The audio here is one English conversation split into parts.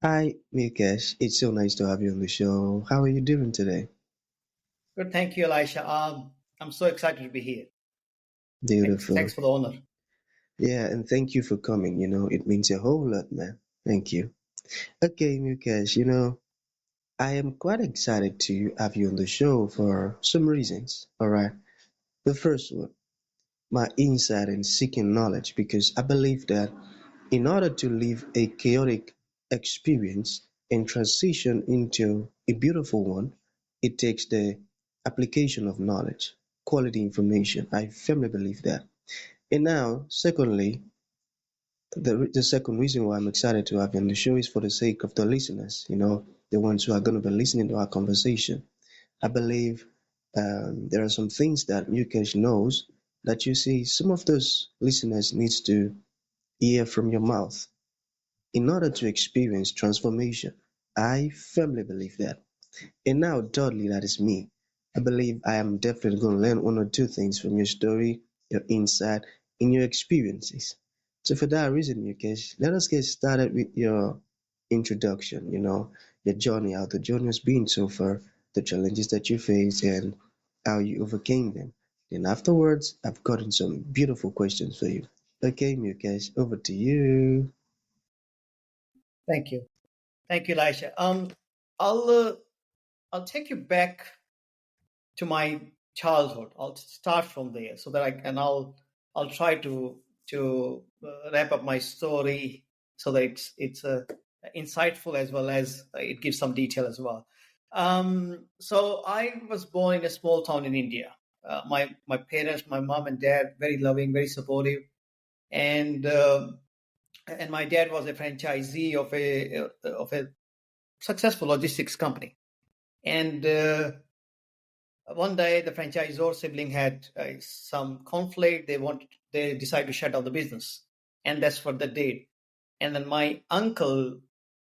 Hi, Mukesh. It's so nice to have you on the show. How are you doing today? Good, thank you, Elisha. I'm so excited to be here. Thanks Beautiful. for the honor. Yeah, and thank you for coming. It means a whole lot, man. Thank you. Okay, Mukesh, I am quite excited to have you on the show for some reasons. All right. The first one, my insight in seeking knowledge, because I believe that in order to live a chaotic experience and transition into a beautiful one, it takes the application of knowledge, quality information. I firmly believe that. And now, secondly, the second reason why I'm excited to have you on the show is for the sake of the listeners, the ones who are going to be listening to our conversation. I believe there are some things that Mukesh knows that you see some of those listeners needs to hear from your mouth in order to experience transformation. I firmly believe that. And now, thirdly, that is me. I believe I am definitely going to learn one or two things from your story, your insight, and your experiences. So, for that reason, Mukesh, let us get started with your introduction. Your journey, how the journey has been so far, the challenges that you faced, and how you overcame them. Then, afterwards, I've gotten some beautiful questions for you. Okay, Mukesh, over to you. Thank you, thank you, Elisha. I'll uh, I'll take you back to my childhood. I'll start from there so that I'll try to wrap up my story so that it's insightful as well as it gives some detail as well. So I was born in a small town in India. My parents, my mom and dad, very loving, very supportive, and and my dad was a franchisee of a successful logistics company. And one day, the franchisor sibling had some conflict. They decided to shut down the business, and that's what they did. And then my uncle,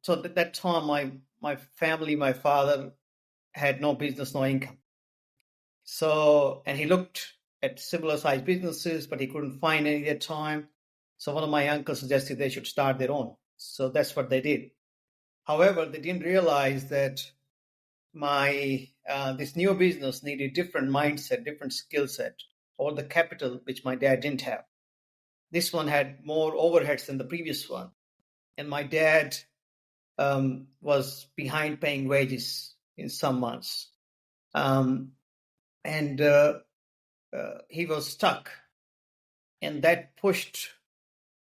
so at that time, my family, my father had no business, no income. So, and he looked at similar sized businesses, but he couldn't find any at the time. So one of my uncles suggested they should start their own. So that's what they did. However, they didn't realize that my this new business needed different mindset, different skill set, or the capital which my dad didn't have. This one had more overheads than the previous one, and my dad was behind paying wages in some months, um, and he was stuck, and that pushed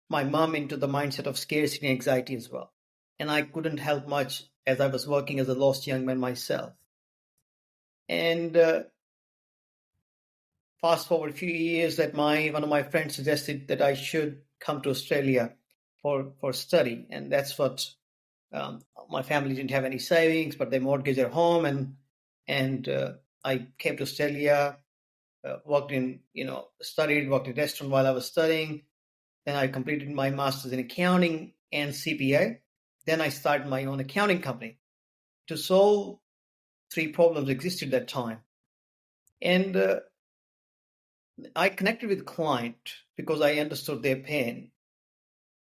my mom into the mindset of scarcity and anxiety as well. And I couldn't help much as I was working as a lost young man myself. And fast forward a few years, that my one of my friends suggested that I should come to Australia for study, and that's what my family didn't have any savings, but they mortgaged their home, and I came to Australia, worked in studied, worked in a restaurant while I was studying. Then I completed my master's in accounting and CPA. Then I started my own accounting company to solve three problems existed at that time. And I connected with client because I understood their pain,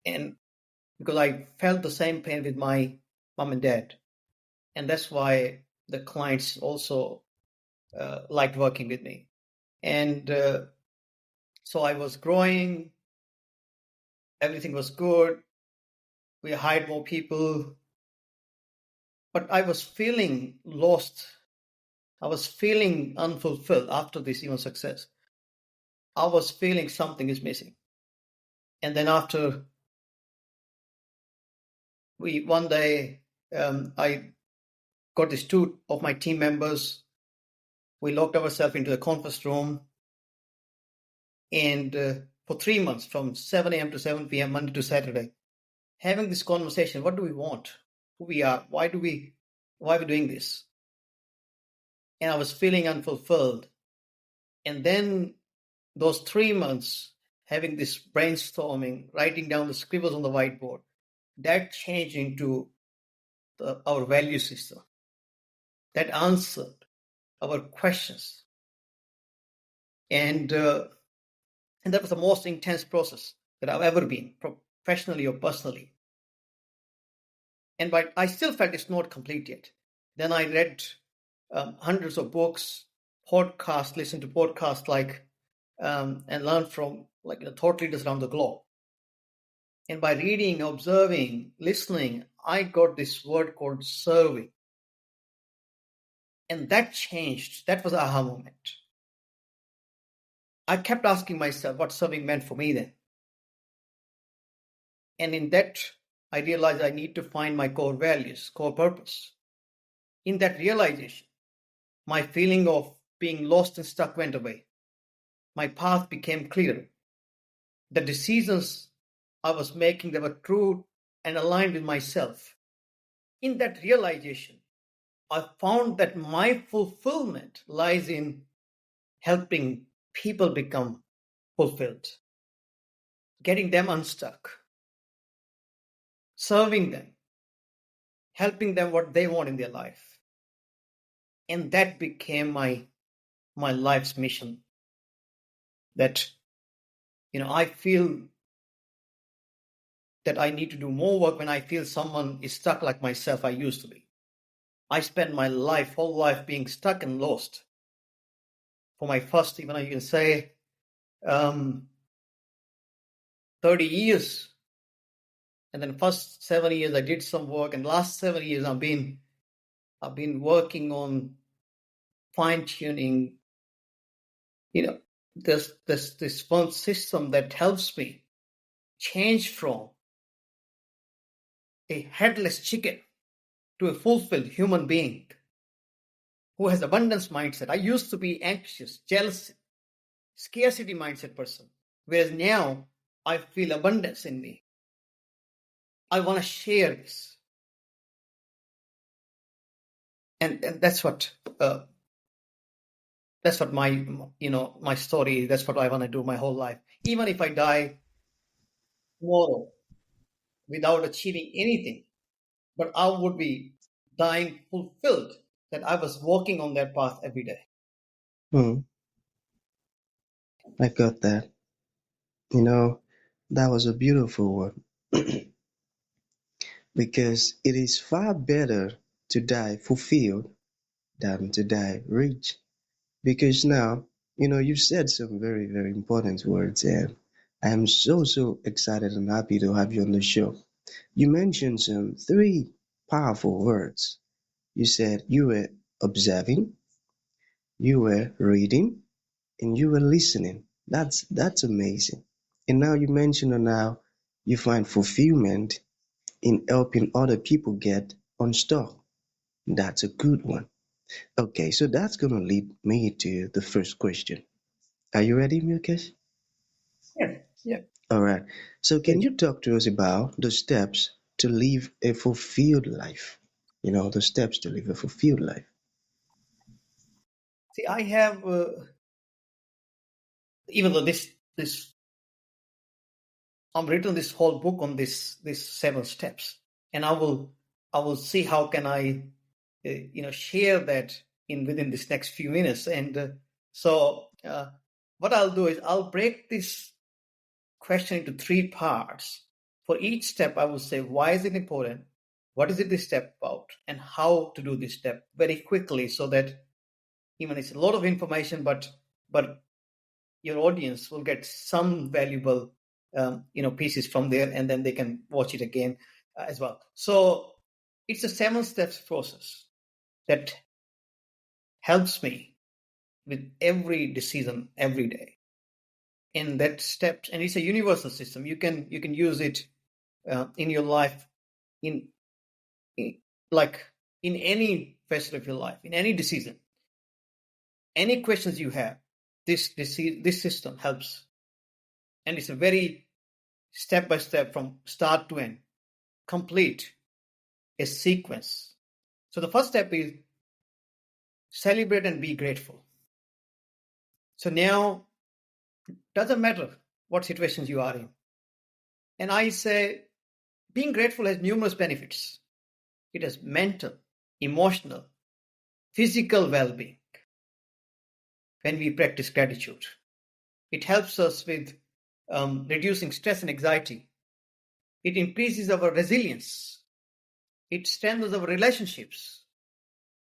and because I felt the same pain with my mom and dad, and that's why the clients also liked working with me. And so I was growing, everything was good. We hired more people, but I was feeling lost. I was feeling unfulfilled after this even success. I was feeling something is missing. And then after we one day, I got these two of my team members. We locked ourselves into a conference room, and for 3 months, from 7 a.m. to 7 p.m., Monday to Saturday, having this conversation. What do we want? Who we are? Why are we doing this? And I was feeling unfulfilled. And then those 3 months, having this brainstorming, writing down the scribbles on the whiteboard, that changed into our value system. That answered our questions, and and that was the most intense process that I've ever been, professionally or personally. But I still felt it's not complete yet. Then I read hundreds of books, podcasts, listened to podcasts and learned from thought leaders around the globe. And by reading, observing, listening, I got this word called serving. And that changed. That was an aha moment. I kept asking myself what serving meant for me then. And in that, I realized I need to find my core values, core purpose. In that realization, my feeling of being lost and stuck went away. My path became clearer. The decisions I was making, they were true and aligned with myself. In that realization, I found that my fulfillment lies in helping people become fulfilled, getting them unstuck, serving them, helping them what they want in their life. And that became my life's mission. That I feel that I need to do more work when I feel someone is stuck like myself I used to be. I spent my whole life being stuck and lost. For my first, even you can say, 30 years. And then first 7 years I did some work, and last 7 years I've been working on fine-tuning, this one system that helps me change from a headless chicken to a fulfilled human being who has abundance mindset. I used to be anxious, jealous, scarcity mindset person, whereas now I feel abundance in me. I want to share this, and that's what my my story is. That's what I want to do my whole life. Even if I die tomorrow without achieving anything, but I would be dying fulfilled that I was walking on that path every day. Hmm, I got that. You know, that was a beautiful one. Because it is far better to die fulfilled than to die rich. Because now, you said some very, very important words, and I am so, so excited and happy to have you on the show. You mentioned some three powerful words. You said you were observing, you were reading, and you were listening. That's amazing. And now you mentioned how you find fulfillment in helping other people get unstuck. That's a good one. Okay, so that's gonna lead me to the first question. Are you ready, Mukesh? Yeah, yeah. All right. So can Please. you talk to us about the steps to live a fulfilled life? The steps to live a fulfilled life. See, I have even though this I've written this whole book on this 7 steps, and I will see how can I share that in within this next few minutes. And what I'll do is I'll break this question into 3 parts. For each step, I will say why is it important, what is it this step about, and how to do this step very quickly, so that even it's a lot of information, but your audience will get some valuable pieces from there, and then they can watch it again as well. So it's a 7 steps process that helps me with every decision every day. And that steps, and it's a universal system. You can use it in your life, in, in like in any facet of your life, in any decision, any questions you have. This system helps, and it's a very step by step from start to end, complete a sequence. So the first step is celebrate and be grateful. So now, doesn't matter what situations you are in. And I say being grateful has numerous benefits. It has mental, emotional, physical well-being when we practice gratitude. It helps us with reducing stress and anxiety. It increases our resilience. It strengthens our relationships.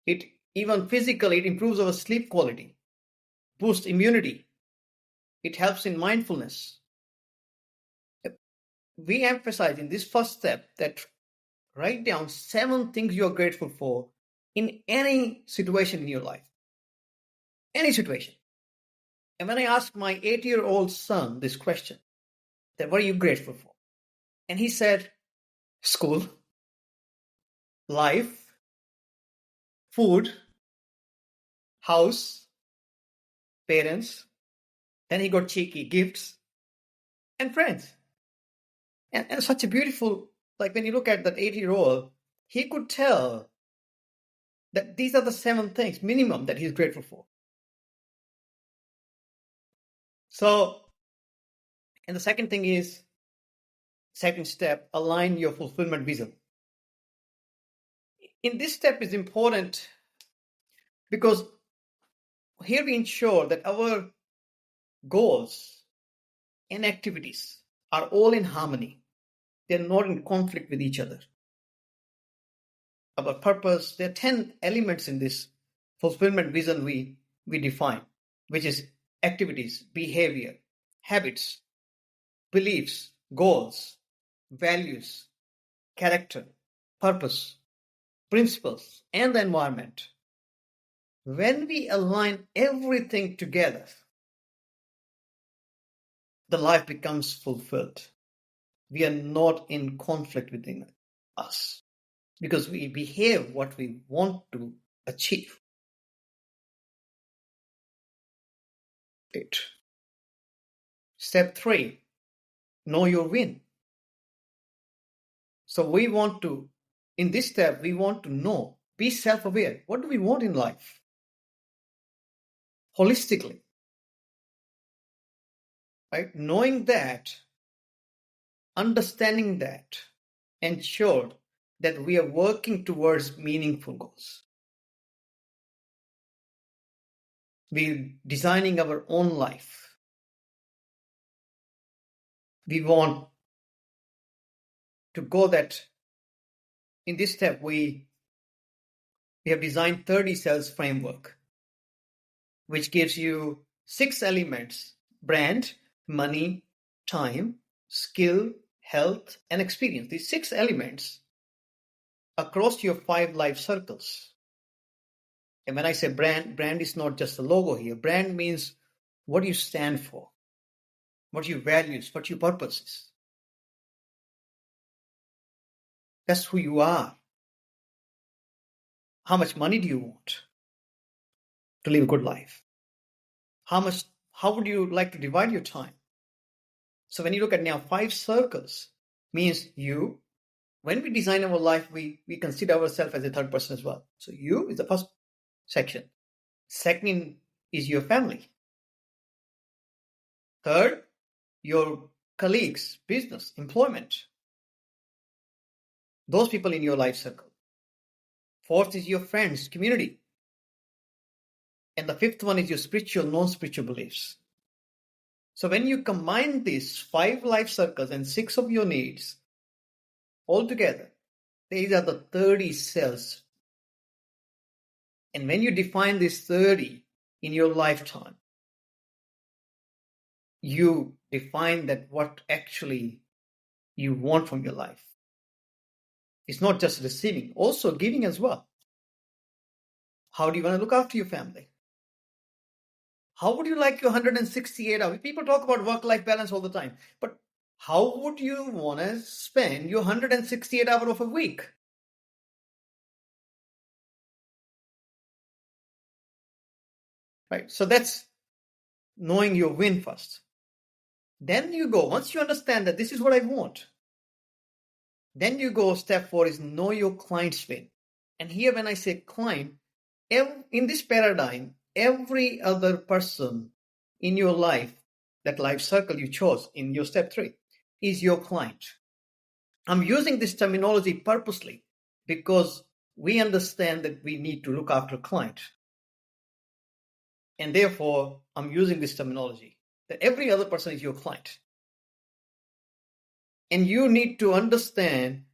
It even physically, it improves our sleep quality, boosts immunity. It helps in mindfulness. We emphasize in this first step that write down 7 things you're grateful for in any situation in your life. Any situation. And when I asked my 8-year-old son this question, that what are you grateful for? And he said, school, life, food, house, parents. Then he got cheeky, gifts, and friends. And such a beautiful, like when you look at that 8-year-old, he could tell that these are the 7 things minimum that he's grateful for. So, and the second thing is, second step, align your fulfillment vision. In this step is important because here we ensure that our goals and activities are all in harmony. They're not in conflict with each other. Our purpose, there are 10 elements in this fulfillment vision we define, which is activities, behavior, habits, beliefs, goals, values, character, purpose, principles, and the environment. When we align everything together, the life becomes fulfilled. We are not in conflict within us because we behave what we want to achieve. Step 3, know your win. So we want to, in this step, we want to know, be self-aware. What do we want in life? Holistically. Right? Knowing that, understanding that, ensure that we are working towards meaningful goals. We're designing our own life. We want to go that in this step we have designed 30 cells framework, which gives you 6 elements: brand, money, time, skill, health, and experience. These 6 elements across your 5 life circles. And when I say brand is not just a logo here. Brand means what you stand for, what your values, what your purpose is. That's who you are. How much money do you want to live a good life? How would you like to divide your time? So when you look at now 5 circles, means you, when we design our life, we consider ourselves as a third person as well. So you is the first section. Second is your family. Third, your colleagues, business, employment. Those people in your life circle. Fourth is your friends, community. And the fifth one is your spiritual, non-spiritual beliefs. So when you combine these 5 life circles and 6 of your needs all together, these are the 30 cells. And when you define these 30 in your lifetime, you define that what actually you want from your life. It's not just receiving, also giving as well. How do you want to look after your family? How would you like your 168 hours? People talk about work-life balance all the time, but how would you want to spend your 168 hours of a week? Right. So that's knowing your win first. Then you go, once you understand that this is what I want, then you go, step 4 is know your client's win. And here when I say client, in this paradigm, every other person in your life, that life circle you chose in your step 3, is your client. I'm using this terminology purposely because we understand that we need to look after a client. And therefore, I'm using this terminology, that every other person is your client. And you need to understand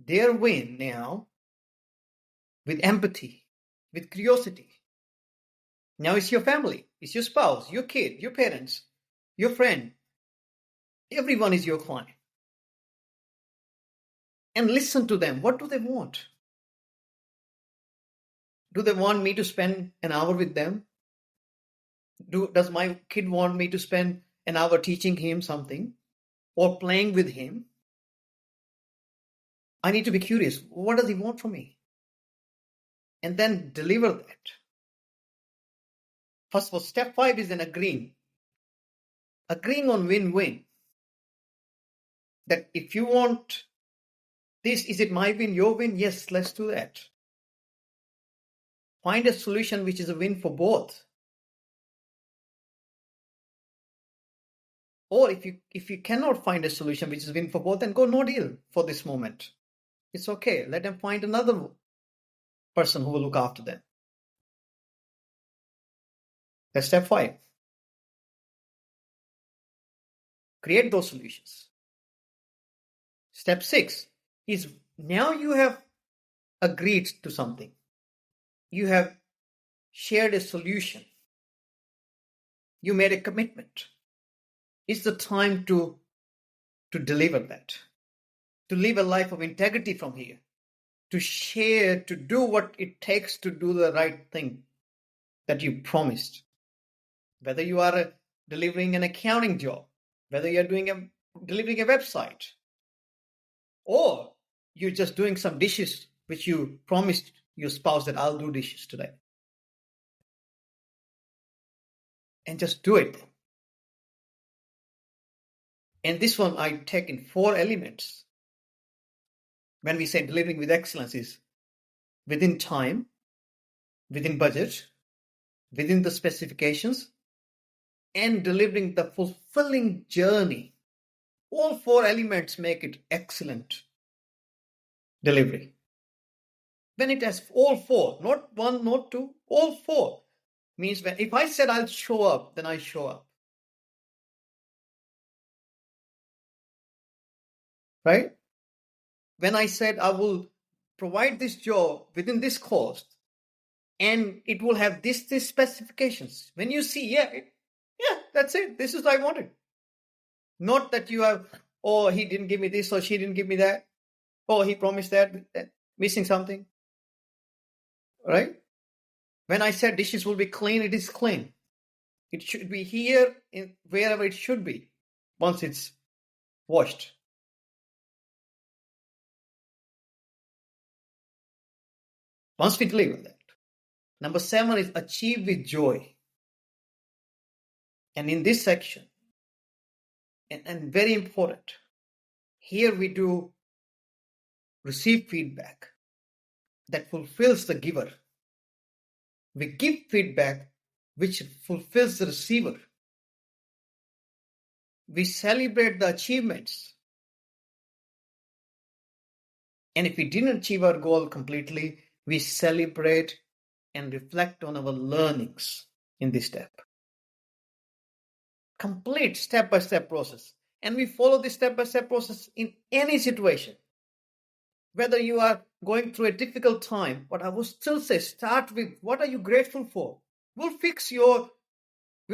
their win now with empathy, with curiosity. Now it's your family, it's your spouse, your kid, your parents, your friend. Everyone is your client. And listen to them. What do they want? Do they want me to spend an hour with them? Does my kid want me to spend an hour teaching him something or playing with him? I need to be curious. What does he want from me? And then deliver that. First of all, step 5 is an agreeing. Agreeing on win-win. That if you want this, is it my win, your win? Yes, let's do that. Find a solution which is a win for both. Or if you cannot find a solution which is a win for both, then go no deal for this moment. It's okay. Let them find another person who will look after them. That's step 5. Create those solutions. Step 6 is now you have agreed to something. You have shared a solution. You made a commitment. It's the time to deliver that, to live a life of integrity from here, to share, to do what it takes to do the right thing that you promised. Whether you are delivering an accounting job, whether you're delivering a website, or you're just doing some dishes which you promised your spouse that I'll do dishes today. And just do it. And this one I take in 4 elements. When we say delivering with excellence is within time, within budget, within the specifications, and delivering the fulfilling journey. All 4 elements make it excellent delivery. When it has all 4, not 1, not 2, all 4, means when if I said I'll show up, then I show up. Right? When I said I will provide this job within this cost, and it will have this specifications. When you see, yeah, that's it. This is what I wanted. Not that you have, oh, he didn't give me this or she didn't give me that. Oh, he promised that, missing something. Right? When I said dishes will be clean, it is clean. It should be here, wherever it should be, once it's washed. Once we deliver that. Number 7 is achieve with joy. And in this section, and very important, here we do receive feedback that fulfills the giver. We give feedback which fulfills the receiver. We celebrate the achievements. And if we didn't achieve our goal completely, we celebrate and reflect on our learnings in this step. Complete step-by-step process. And we follow this step-by-step process in any situation. Whether you are going through a difficult time, but I will still say, start with what are you grateful for? We'll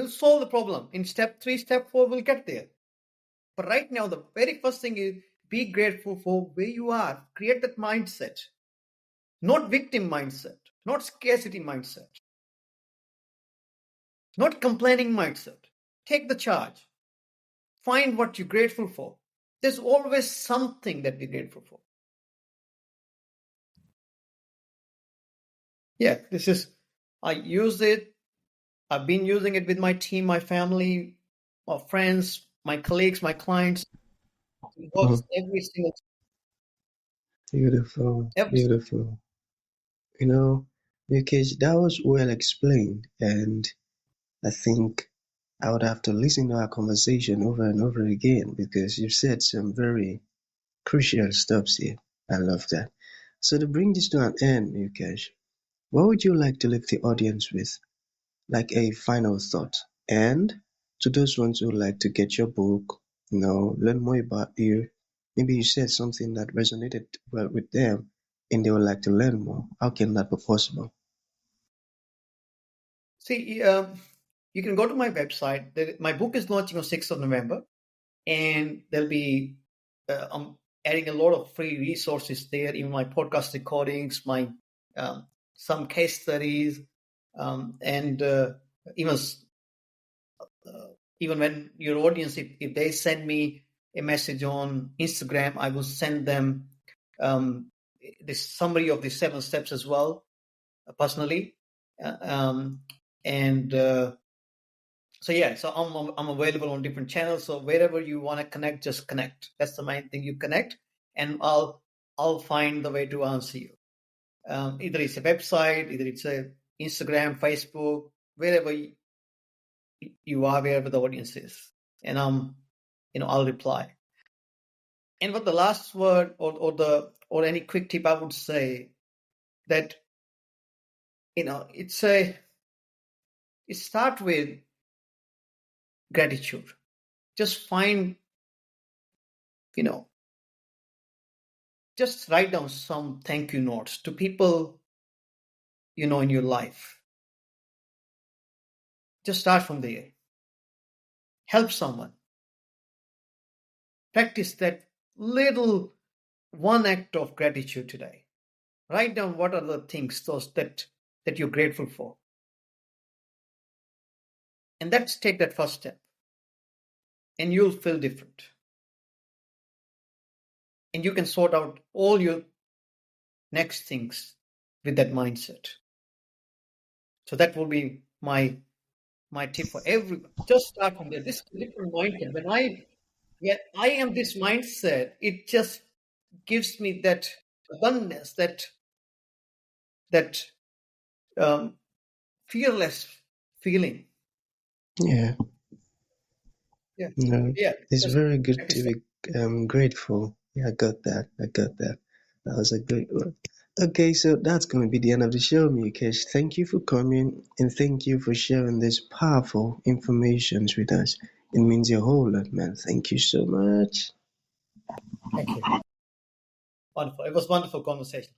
solve the problem. In step 3, step 4, we'll get there. But right now, the very first thing is be grateful for where you are. Create that mindset. Not victim mindset. Not scarcity mindset. Not complaining mindset. Take the charge. Find what you're grateful for. There's always something that we're grateful for. Yeah, I use it. I've been using it with my team, my family, my friends, my colleagues, my clients. It works every single time. Beautiful, beautiful. You know, Mukesh, that was well explained, and I think I would have to listen to our conversation over and over again because you've said some very crucial steps here. I love that. So to bring this to an end, Mukesh, what would you like to leave the audience with? Like a final thought. And to those ones who like to get your book, learn more about you, Maybe you said something that resonated well with them and they would like to learn more. How can that be possible? See, you can go to my website. My book is launching on 6th of November, and there'll be I'm adding a lot of free resources there, even my podcast recordings, my um, some case studies, and even even when your audience, if they send me a message on Instagram, I will send them um, this summary of the 7 steps as well, personally. Uh, um, and so yeah, so I'm available on different channels. So wherever you want to connect, just connect. That's the main thing. You connect, and I'll find the way to answer you. Either it's a website, either it's a Instagram, Facebook, wherever you are, wherever the audience is, and I'll reply. And what the last word or any quick tip I would say that it start with gratitude. Just find you know just write down some thank you notes to people in your life. Just start from there. Help someone. Practice that little one act of gratitude today. Write down what are the things those that you're grateful for, and let's take that first step, and you'll feel different, and you can sort out all your next things with that mindset. So that will be my tip for everyone. Just start from there. This is a different mindset. When I am this mindset, it just gives me that abundance, that um, fearless feeling. Yeah, Yeah, no, yeah. it's Just very good practice to that. be grateful. Yeah, I got that. I got that. That was a great one. Okay, so that's going to be the end of the show, Mukesh. Thank you for coming and thank you for sharing this powerful information with us. It means a whole lot, man. Thank you so much. Thank you. Wonderful. It was wonderful conversation.